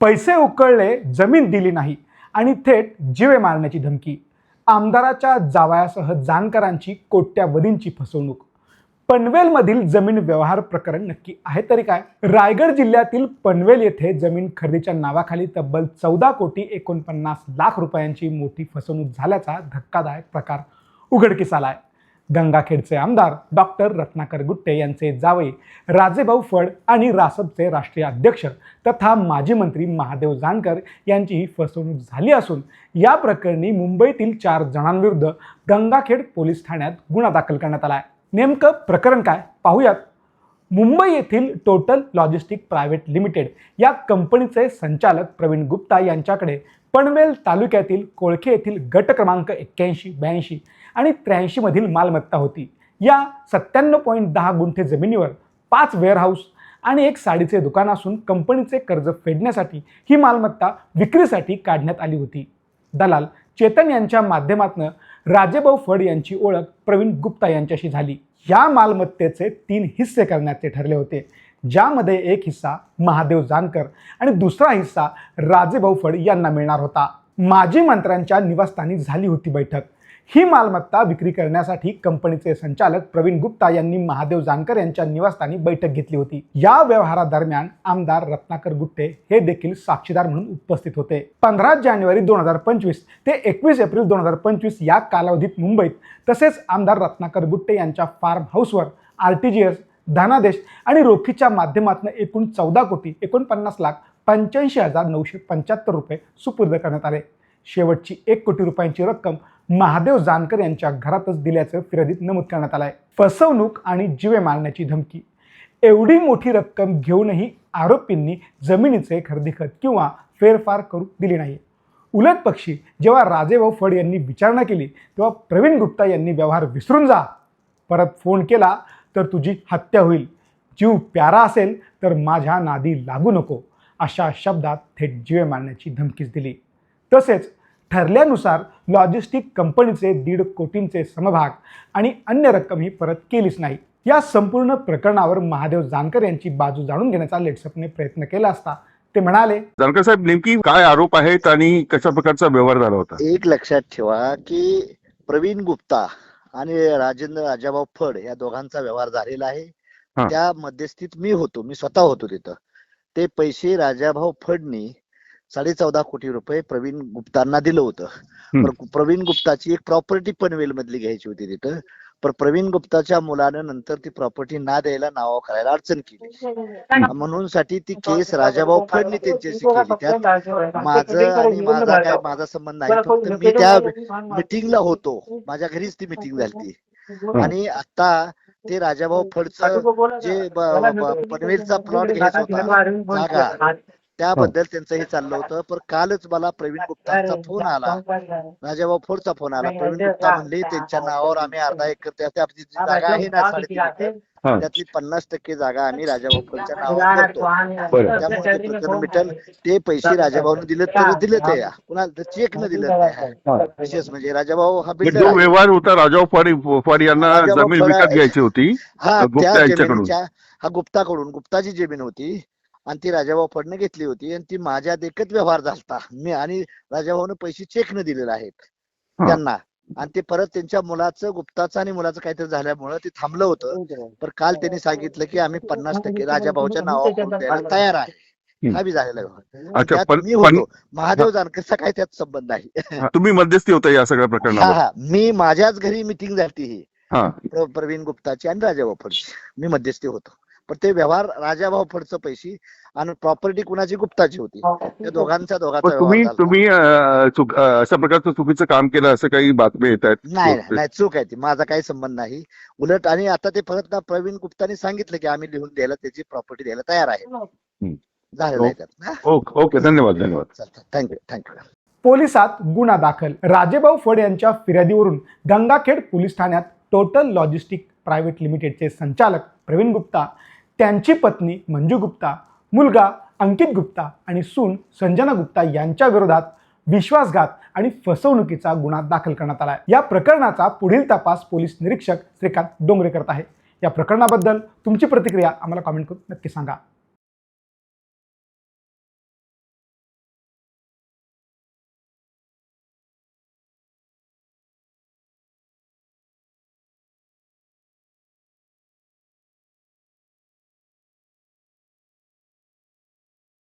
पैसे उकळले, जमीन दिली नाही आणि थेट जीवे मारण्याची धमकी. आमदाराच्या जावयासह जानकरांची कोट्यावधींची फसवणूक. पनवेलमधील जमीन व्यवहार प्रकरण नक्की आहे तरी काय? रायगड जिल्ह्यातील पनवेल येथे जमीन खरेदीच्या नावाखाली तब्बल 14,49,00,000 रुपयांची मोठी फसवणूक झाल्याचा धक्कादायक प्रकार उघडकीस आलाय. गंगाखेडचे आमदार डॉक्टर रत्नाकर गुट्टे यांचे जावई राजेभाऊ फड आणि रासपचे राष्ट्रीय अध्यक्ष तथा माजी मंत्री महादेव जानकर यांची ही फसवणूक झाली असून या प्रकरणी मुंबईतील 4 जणांविरुद्ध गंगाखेड पोलीस ठाण्यात गुन्हा दाखल करण्यात आला आहे. नेमकं प्रकरण काय पाहूयात. मुंबई येथील टोटल लॉजिस्टिक प्रायव्हेट लिमिटेड या कंपनीचे संचालक प्रवीण गुप्ता यांच्याकडे पनवेल तालुक्यातील कोळखे येथील गट क्रमांक 81, 82 आणि 83 मधील मालमत्ता होती. या 97.10 गुंठे जमिनीवर 5 वेअरहाऊस आणि एक साडीचे दुकान असून कंपनीचे कर्ज फेडण्यासाठी ही मालमत्ता विक्रीसाठी काढण्यात आली होती. दलाल चेतन यांच्या माध्यमातून राजेभाऊ फड यांची ओळख प्रवीण गुप्ता यांच्याशी झाली. या मालमत्तेचे 3 हिस्से करण्याचे ठरले होते, ज्यामध्ये एक हिस्सा महादेव जानकर आणि दुसरा हिस्सा राजेभाऊ फड यांना मिळणार होता. माजी मंत्र्यांच्या निवासस्थानी झाली होती बैठक. ही मालमत्ता विक्री करण्यासाठी कंपनीचे संचालक प्रवीण गुप्ता यांनी महादेव जानकर यांच्या निवासस्थानी बैठक घेतली होती. या व्यवहारादरम्यान आमदार रत्नाकर गुट्टे हे देखील साक्षीदार म्हणून उपस्थित होते. 15 जानेवारी 2025 ते 21 एप्रिल 2025 या कालावधीत मुंबईत तसेच आमदार रत्नाकर गुट्टे यांच्या फार्म हाऊसवर RTGS, धनादेश आणि रोखीच्या माध्यमातून एकूण 14,49,85,975 रुपये सुपूर्द करण्यात आले. शेवटची 1 कोटी रुपयांची रक्कम महादेव जानकर यांच्या घरातच दिल्याचं फिर्यादीत नमूद करण्यात आलंय. फसवणूक आणि जीवे मारण्याची धमकी. एवढी मोठी रक्कम घेऊनही आरोपींनी जमिनीचे खरेदीखत किंवा फेरफार करू दिली नाही. उलट पक्षी जेव्हा राजेभाऊ फड यांनी विचारणा केली तेव्हा प्रवीण गुप्ता यांनी व्यवहार विसरून जा, परत फोन केला तर तुझी हत्या होईल, जीव प्यारा असेल तर माझ्या नादी लागू नको, अशा शब्दात थेट जीवे मारण्याची धमकीच दिली. तसेच ठरल्यानुसार लॉजिस्टिक कंपनीचे 1.5 कोटींचे समभाग आणि अन्य रक्कमही परत केलीच नाही. या संपूर्ण प्रकरणावर महादेव जानकर यांची बाजू जाणून घेण्याचा लेट्सअपने प्रयत्न केला असता ते म्हणाले, जानकर साहेब, नेमकी काय आरोप आहेत आणि कशा प्रकारचा व्यवहार झाला होता? एक लक्षात ठेवा की प्रवीण गुप्ता आणि राजाभाऊ फड या दोघांचा व्यवहार झालेला आहे. त्या मध्यस्थीत मी स्वतः होतो तिथं. ते पैसे राजाभाऊ फडनी 14.5 कोटी रुपये प्रवीण गुप्तांना दिलं होतं. प्रवीण गुप्ताची एक प्रॉपर्टी पनवेल मधली घ्यायची होती तिथं, पण प्रवीण गुप्ताच्या मुलानं नंतर ती प्रॉपर्टी ना द्यायला नाव करायला अडचण केली. म्हणून साठी ती केस राजाभाऊ फडनी त्यांच्याशी केली. त्यात माझा संबंध नाही. फक्त मी त्या मिटिंगला होतो, माझ्या घरीच ती मिटिंग झाली. आणि आता ते राजाभाऊ फडचं जे पनवेलचा प्लॉट घ्यायचा होता जागा, त्याबद्दल त्यांचं हे चाललं होतं. पण कालच मला प्रवीण गुप्तांचा फोन आला, राजाभाऊ फडचा फोन आला. प्रवीण गुप्ता म्हणले त्यांच्या नावावर आम्ही अर्धा एकर त्याची जागा आहे ना 3.5 एकर, त्यातली 50% जागा आम्ही राजाभाऊ फडच्या नावावर करतो. त्यामुळे ते प्रकरण मिटल. ते पैसे राजाभाऊने दिले तर दिले, ते कुणाला चेक न दिलं नाही. विशेष म्हणजे राजाभाऊ हा जो व्यवहार होता, राजाभाऊ फड यांना जमीन विकत घ्यायची होती. हा गुप्ताची जमीन होती आणि ती राजाभाऊ फडने घेतली होती आणि ती माझ्या देखत व्यवहार झालता. मी आणि राजाभाऊने पैसे चेक न दिलेले आहेत त्यांना. आणि ते परत त्यांच्या मुलाचं, गुप्ताचं आणि मुलाचं काहीतरी झाल्यामुळे ते थांबलं होतं. पण काल त्यांनी सांगितलं की आम्ही 50% राजाभाऊच्या नावावर द्यायला तयार आहे. हा बी झालेला व्यवहार. मी होतो, महादेव जानकरचा काही त्यात संबंध नाही. तुम्ही मध्यस्थी होता या सगळ्या प्रकरणात? मी माझ्याच घरी मिटिंग झाली ही प्रवीण गुप्ताची आणि राजाभाऊ फडची. मी मध्यस्थी होतो. पण ते व्यवहार राजाभाऊ फडचं पैसे आणि प्रॉपर्टी कुणाची गुप्ताची होती. त्या दोघांचा तुम्ही अशा प्रकारचं चुकीचं काम केलं असं काही बातमी येत आहेत? नाही, चूक आहे ती. माझा काही संबंध नाही. उलट आणि आता ते परत प्रवीण गुप्तानी सांगितलं की आम्ही लिहून द्यायला, त्याची प्रॉपर्टी द्यायला तयार आहे. झालेलं आहे त्यात. ओके, धन्यवाद. थँक्यू. पोलिसात गुन्हा दाखल. राजेभाऊ फड यांच्या फिर्यादीवरून गंगाखेड पोलीस ठाण्यात टोटल लॉजिस्टिक प्रायव्हेट लिमिटेडचे संचालक प्रवीण गुप्ता, त्यांची पत्नी मंजू गुप्ता, मुलगा अंकित गुप्ता आणि सून संजना गुप्ता यांच्या विरोधात विश्वासघात आणि फसवणुकीचा गुन्हा दाखल करण्यात आला आहे. या प्रकरणाचा पुढील तपास पोलीस निरीक्षक श्रीकांत डोंगरे करत आहे. या प्रकरणाबद्दल तुमची प्रतिक्रिया आम्हाला कॉमेंट करून नक्की सांगा.